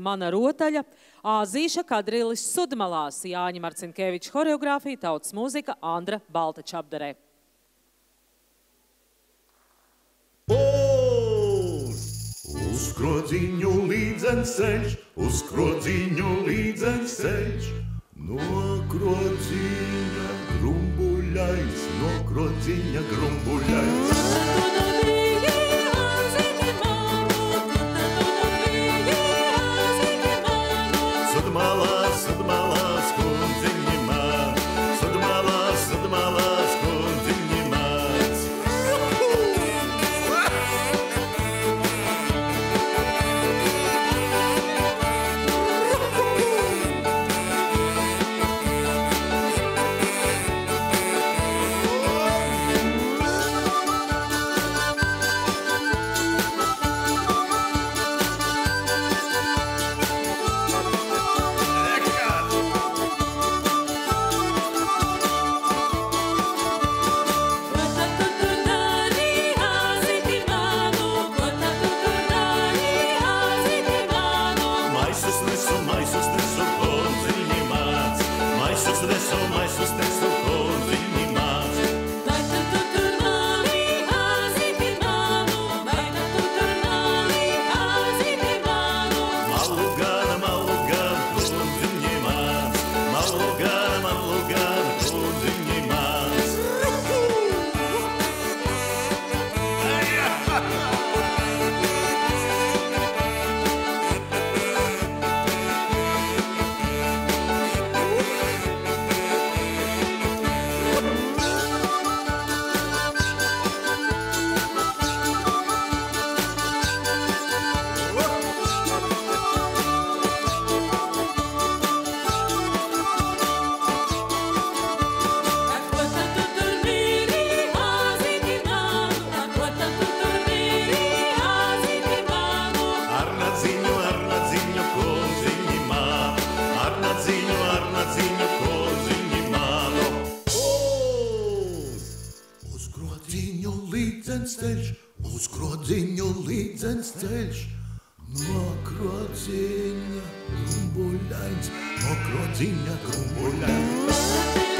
Mana rotaļa, Āzīša Kadrilis Sudmalās, Jāņa Marcinkeviča horeogrāfija, tautas mūzika, Andra Baltača apdarē. Uz krodziņu līdzens ceļš, uz krodziņu līdzens ceļš, no krodziņa grumbuļais, no krodziņa grumbuļais. Sudmalās, sudmalās, kundziņi man, sudmalās, sudmalās, kundziņi mans. Uz krodziņu līdzens ceļš, no krodziņa grumbuļains, no krodziņa grumbuļains.